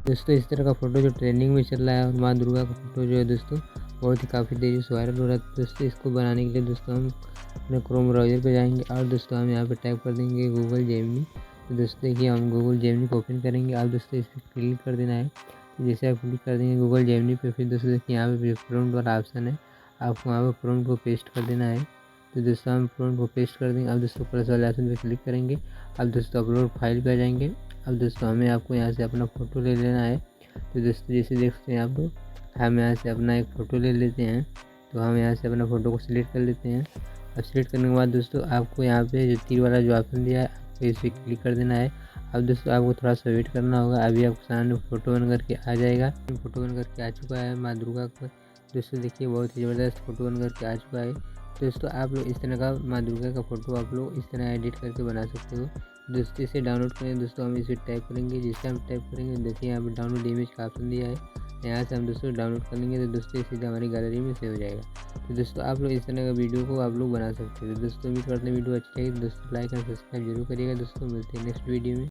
दोस्तों इस तरह का फ़ोटो जो ट्रेंडिंग में चल रहा है और माँ दुर्गा का फ़ोटो जो है दोस्तों बहुत ही काफ़ी तेज़ी से वायरल हो रहा है। तो दोस्तों इसको बनाने के लिए दोस्तों हम अपने क्रोम ब्राउज़र पे जाएंगे और दोस्तों हम यहाँ पे टाइप कर देंगे गूगल जेमिनी। तो दोस्तों देखिए हम गूगल जेमिनी को ओपन करेंगे और दोस्तों इस पर क्लिक कर देना है। तो जैसे आप क्लिक कर देंगे गूगल जेमिनी पे, फिर दोस्तों देखिए यहाँ पे प्रॉम्प्ट वाला ऑप्शन है, आपको वहाँ पर प्रॉम्प्ट को पेस्ट कर देना है। तो दोस्तों हम प्रॉम्प्ट को पेस्ट कर देंगे। अब दोस्तों प्लस वाले ऑप्शन पे क्लिक करेंगे। अब दोस्तों अपलोड फाइल पे आ जाएंगे। अब दोस्तों हमें आपको यहाँ से अपना फ़ोटो ले लेना है। तो दोस्तों जैसे देख सकते हैं आप लोग, हम यहाँ से अपना एक फ़ोटो ले लेते हैं। तो हम यहाँ से अपना फ़ोटो को सिलेक्ट कर लेते हैं। अब सिलेक्ट करने के बाद दोस्तों आपको यहाँ पे जो तीर वाला जो ऑप्शन दिया है आपको इस पर क्लिक कर देना है। अब दोस्तों आपको थोड़ा सा वेट करना होगा, अभी आपको सामने फ़ोटो बन करके आ जाएगा। फ़ोटो बन करके आ चुका है माँ दुर्गा का। दोस्तों देखिए बहुत ही ज़बरदस्त फ़ोटो बन करके आ चुका है। दोस्तों आप लोग इस तरह का माँ दुर्गा का फ़ोटो आप लोग इस तरह एडिट करके बना सकते हो। दोस्तों इसे डाउनलोड करें। दोस्तों हम इसे टाइप करेंगे, जिससे हम टाइप करेंगे देखिए यहाँ पर डाउनलोड इमेज का ऑप्शन दिया है, यहाँ से हम दोस्तों डाउनलोड कर लेंगे। तो दोस्तों सीधा हमारी गैलरी में सेव हो जाएगा। तो दोस्तों आप लोग इस तरह का वीडियो को आप लोग बना सकते हो। दोस्तों उम्मीद करते हैं वीडियो अच्छी लगी। दोस्तों लाइक एंड सब्सक्राइब जरूर करिएगा। दोस्तों मिलते हैं नेक्स्ट वीडियो में।